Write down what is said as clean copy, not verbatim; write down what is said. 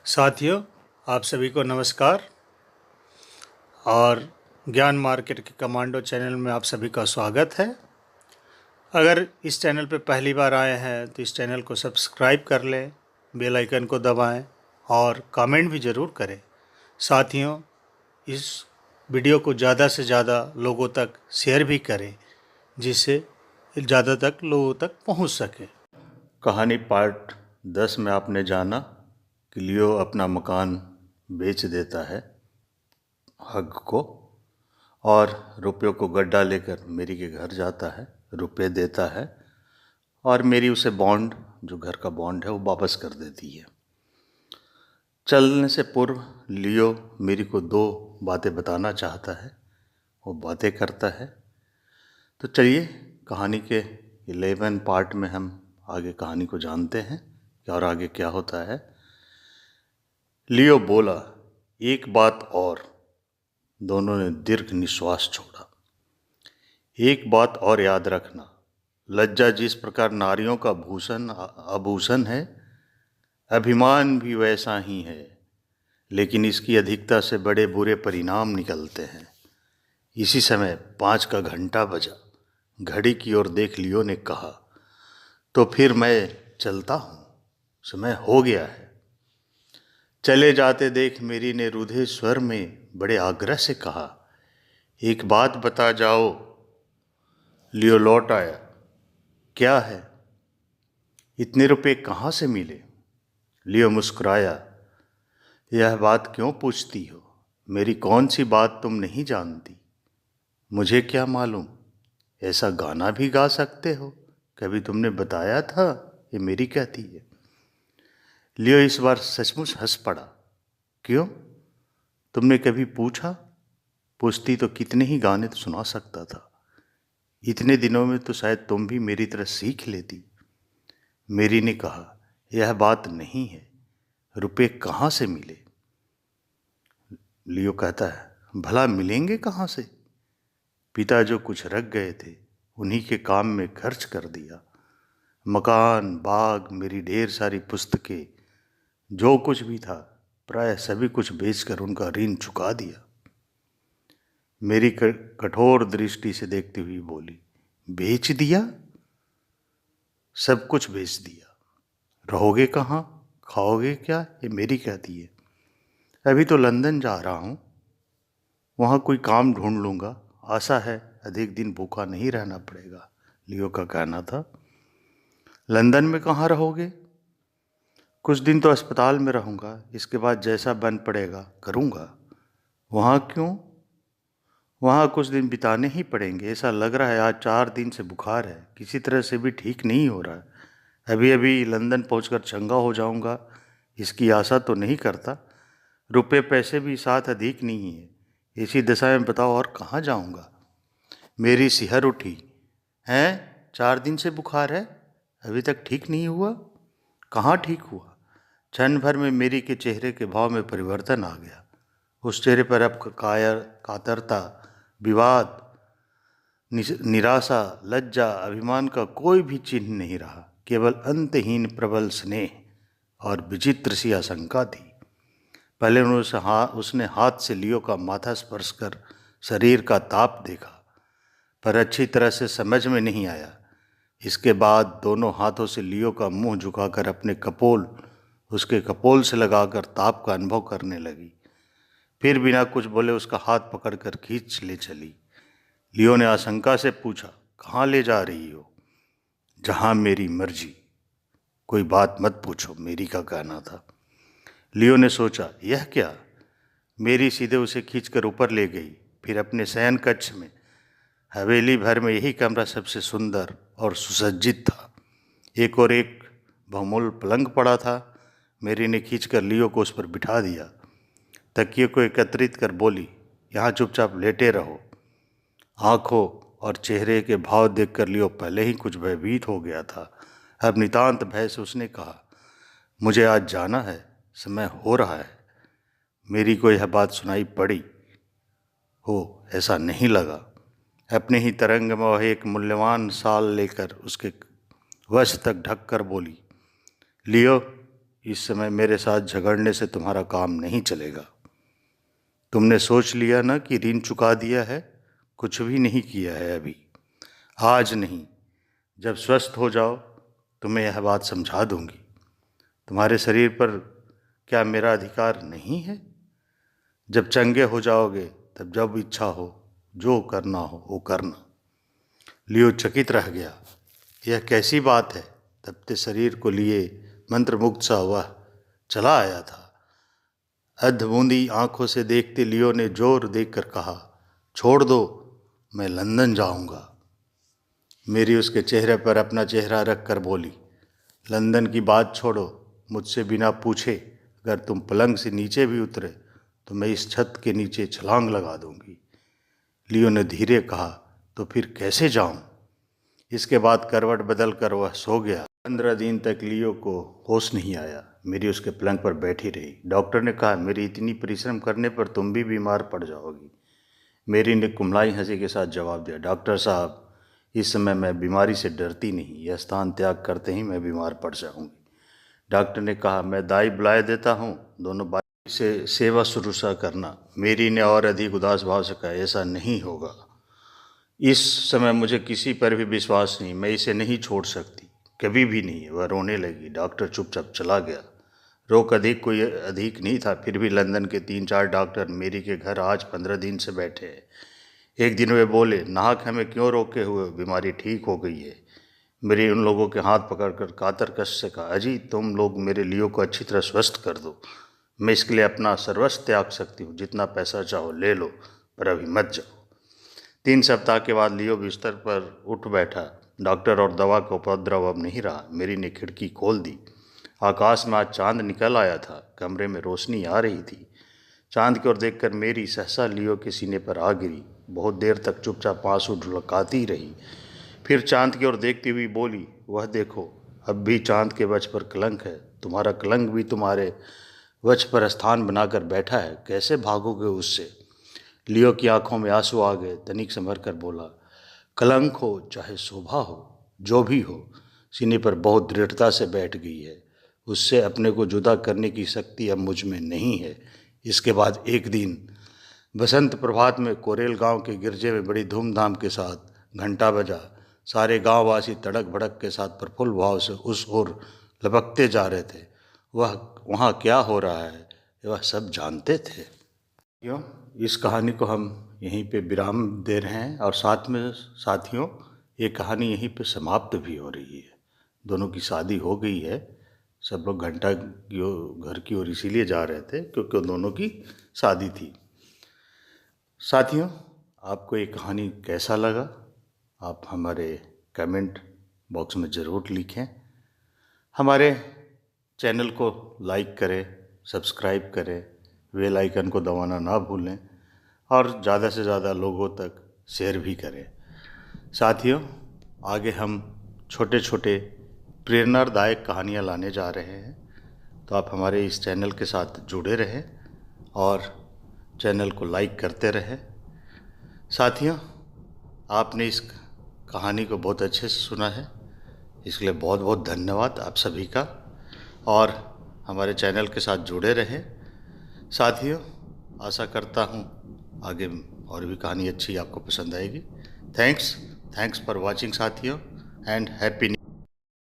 साथियों, आप सभी को नमस्कार और ज्ञान मार्केट के कमांडो चैनल में आप सभी का स्वागत है। अगर इस चैनल पर पहली बार आए हैं तो इस चैनल को सब्सक्राइब कर लें, बेल आइकन को दबाएं और कमेंट भी ज़रूर करें। साथियों, इस वीडियो को ज़्यादा से ज़्यादा लोगों तक शेयर भी करें जिससे ज़्यादा तक लोगों तक पहुंच सके। कहानी पार्ट 10 में आपने जाना कि लियो अपना मकान बेच देता है हग को और रुपयों को गड्ढा लेकर मेरी के घर जाता है, रुपए देता है और मेरी उसे बॉन्ड, जो घर का बॉन्ड है, वो वापस कर देती है। चलने से पूर्व लियो मेरी को 2 बातें बताना चाहता है, वो बातें करता है। तो चलिए कहानी के 11 पार्ट में हम आगे कहानी को जानते हैं और आगे क्या होता है। लियो बोला, एक बात और। दोनों ने दीर्घ निश्वास छोड़ा। एक बात और याद रखना, लज्जा जिस प्रकार नारियों का भूषण आभूषण है, अभिमान भी वैसा ही है, लेकिन इसकी अधिकता से बड़े बुरे परिणाम निकलते हैं। इसी समय 5 का घंटा बजा। घड़ी की ओर देख लियो ने कहा, तो फिर मैं चलता हूँ, समय हो गया है। चले जाते देख मेरी ने रुधे स्वर में बड़े आग्रह से कहा, एक बात बता जाओ। लियो लौट आया। क्या है? इतने रुपए कहाँ से मिले? लियो मुस्कुराया, यह बात क्यों पूछती हो? मेरी कौन सी बात तुम नहीं जानती? मुझे क्या मालूम, ऐसा गाना भी गा सकते हो, कभी तुमने बताया था? ये मेरी कहती है। लियो इस बार सचमुच हंस पड़ा। क्यों? तुमने कभी पूछा? पूछती तो कितने ही गाने तो सुना सकता था। इतने दिनों में तो शायद तुम भी मेरी तरह सीख लेती। मेरी ने कहा, यह बात नहीं है, रुपए कहाँ से मिले? लियो कहता है, भला मिलेंगे कहाँ से? पिता जो कुछ रख गए थे उन्हीं के काम में खर्च कर दिया। मकान, बाग, मेरी ढेर सारी पुस्तकें, जो कुछ भी था प्राय सभी कुछ बेचकर उनका ऋण चुका दिया। मेरी कठोर दृष्टि से देखती हुई बोली, बेच दिया? सब कुछ बेच दिया। रहोगे कहाँ, खाओगे क्या? ये मेरी कहती है। अभी तो लंदन जा रहा हूँ, वहाँ कोई काम ढूंढ लूँगा, आशा है अधिक दिन भूखा नहीं रहना पड़ेगा। लियो का कहना था। लंदन में कहाँ रहोगे? कुछ दिन तो अस्पताल में रहूँगा, इसके बाद जैसा बन पड़ेगा करूँगा। वहाँ क्यों? वहाँ कुछ दिन बिताने ही पड़ेंगे। ऐसा लग रहा है आज 4 दिन से बुखार है, किसी तरह से भी ठीक नहीं हो रहा है। अभी अभी लंदन पहुंचकर चंगा हो जाऊंगा, इसकी आशा तो नहीं करता। रुपए पैसे भी साथ अधिक नहीं है। इसी दशा में बताओ और कहाँ जाऊंगा? मेरी सिहर उठी। हैं? 4 दिन से बुखार है, अभी तक ठीक नहीं हुआ? कहाँ ठीक हुआ? क्षण भर में मेरी के चेहरे के भाव में परिवर्तन आ गया। उस चेहरे पर अब कातरता, विवाद, निराशा, लज्जा, अभिमान का कोई भी चिन्ह नहीं रहा। केवल अंतहीन प्रबल स्नेह और विचित्र सी आशंका थी। पहले उसने हाथ से लियो का माथा स्पर्श कर शरीर का ताप देखा, पर अच्छी तरह से समझ में नहीं आया। इसके बाद दोनों हाथों से लियो का मुंह झुकाकर अपने कपोल उसके कपोल से लगाकर ताप का अनुभव करने लगी। फिर बिना कुछ बोले उसका हाथ पकड़कर खींच ले चली। लियो ने आशंका से पूछा, कहाँ ले जा रही हो? जहाँ मेरी मर्जी, कोई बात मत पूछो, मेरी का कहना था। लियो ने सोचा, यह क्या? मेरी सीधे उसे खींचकर ऊपर ले गई, फिर अपने शयन कक्ष में। हवेली भर में यही कमरा सबसे सुंदर और सुसज्जित था। एक और एक बहुमूल्य पलंग पड़ा था। मेरी ने खींचकर लियो को उस पर बिठा दिया। तकिए को एकत्रित कर बोली, यहाँ चुपचाप लेटे रहो। आंखों और चेहरे के भाव देखकर लियो पहले ही कुछ भयभीत हो गया था। अब नितांत भय से उसने कहा, मुझे आज जाना है, समय हो रहा है। मेरी को यह बात सुनाई पड़ी हो ऐसा नहीं लगा। अपने ही तरंग में वह एक मूल्यवान शाल लेकर उसके वश तक ढक कर बोली, लियो, इस समय मेरे साथ झगड़ने से तुम्हारा काम नहीं चलेगा। तुमने सोच लिया ना कि ऋण चुका दिया है, कुछ भी नहीं किया है अभी। आज नहीं, जब स्वस्थ हो जाओ तुम्हें यह बात समझा दूंगी। तुम्हारे शरीर पर क्या मेरा अधिकार नहीं है? जब चंगे हो जाओगे तब जब इच्छा हो जो करना हो वो करना। लियो चकित रह गया। यह कैसी बात है? तपते शरीर को लिए मंत्रमुग्ध सा वह चला आया था। अधबूंदी आंखों से देखते लियो ने जोर देकर कहा, छोड़ दो, मैं लंदन जाऊंगा। मेरी उसके चेहरे पर अपना चेहरा रख कर बोली, लंदन की बात छोड़ो, मुझसे बिना पूछे अगर तुम पलंग से नीचे भी उतरे तो मैं इस छत के नीचे छलांग लगा दूंगी। लियो ने धीरे कहा, तो फिर कैसे जाऊं? इसके बाद करवट बदल कर वह सो गया। 15 दिन तक लियो को होश नहीं आया। मेरी उसके पलंग पर बैठी रही। डॉक्टर ने कहा, मेरी इतनी परिश्रम करने पर तुम भी बीमार पड़ जाओगी। मेरी ने कुमलाई हंसी के साथ जवाब दिया, डॉक्टर साहब, इस समय मैं बीमारी से डरती नहीं, यह स्थान त्याग करते ही मैं बीमार पड़ जाऊंगी। डॉक्टर ने कहा, मैं दाई बुलाए देता हूँ, दोनों बाई से सेवा शुश्रूषा करना। मेरी ने और अधिक उदास भाव से कहा, ऐसा नहीं होगा। इस समय मुझे किसी पर भी विश्वास नहीं, मैं इसे नहीं छोड़ सकती, कभी भी नहीं। वह रोने लगी। डॉक्टर चुपचाप चला गया। रोग कोई अधिक नहीं था, फिर भी लंदन के 3-4 डॉक्टर मेरी के घर आज 15 दिन से बैठे हैं। एक दिन वे बोले, नाहक हमें क्यों रोके हुए, बीमारी ठीक हो गई है। मेरी उन लोगों के हाथ पकड़कर कातर कश से कहा, अजी तुम लोग मेरे लियो को अच्छी तरह स्वस्थ कर दो, मैं इसके लिए अपना सर्वस्व त्याग सकती हूँ, जितना पैसा चाहो ले लो, पर अभी मत जाओ। 3 सप्ताह के बाद लियो बिस्तर पर उठ बैठा। डॉक्टर और दवा का उपद्रव अब नहीं रहा। मेरी ने खिड़की खोल दी। आकाश में आज चांद निकल आया था। कमरे में रोशनी आ रही थी। चांद की ओर देखकर मेरी सहसा लियो के सीने पर आ गिरी। बहुत देर तक चुपचाप आंसू ढुलकाती रही। फिर चांद की ओर देखती हुई बोली, वह देखो, अब भी चांद के वक्ष पर कलंक है। तुम्हारा कलंक भी तुम्हारे वक्ष पर स्थान बनाकर बैठा है, कैसे भागोगे उससे? लियो की आंखों में आंसू आ गए। तनिक संभर कर बोला, कलंक हो चाहे शोभा हो, जो भी हो, सीने पर बहुत दृढ़ता से बैठ गई है। उससे अपने को जुदा करने की शक्ति अब मुझ में नहीं है। इसके बाद एक दिन बसंत प्रभात में कोरेल गांव के गिरजे में बड़ी धूमधाम के साथ घंटा बजा। सारे गांववासी तड़क भड़क के साथ प्रफुल्ल भाव से उस ओर लपकते जा रहे थे। वह वहाँ क्या हो रहा है वह सब जानते थे। क्यों, इस कहानी को हम यहीं पे विराम दे रहे हैं और साथ में साथियों ये कहानी यहीं पे समाप्त भी हो रही है। दोनों की शादी हो गई है। सब लोग घंटा घर की ओर इसीलिए जा रहे थे क्योंकि दोनों की शादी थी। साथियों, आपको ये कहानी कैसा लगा आप हमारे कमेंट बॉक्स में ज़रूर लिखें। हमारे चैनल को लाइक करें, सब्सक्राइब करें, बेल आइकन को दबाना ना भूलें और ज़्यादा से ज़्यादा लोगों तक शेयर भी करें। साथियों, आगे हम छोटे छोटे प्रेरणादायक कहानियाँ लाने जा रहे हैं, तो आप हमारे इस चैनल के साथ जुड़े रहें और चैनल को लाइक करते रहें। साथियों, आपने इस कहानी को बहुत अच्छे से सुना है, इसके लिए बहुत बहुत धन्यवाद आप सभी का, और हमारे चैनल के साथ जुड़े रहें। साथियों, आशा करता हूँ आगे और भी कहानी अच्छी आपको पसंद आएगी। थैंक्स फॉर वॉचिंग साथियों, एंड हैप्पी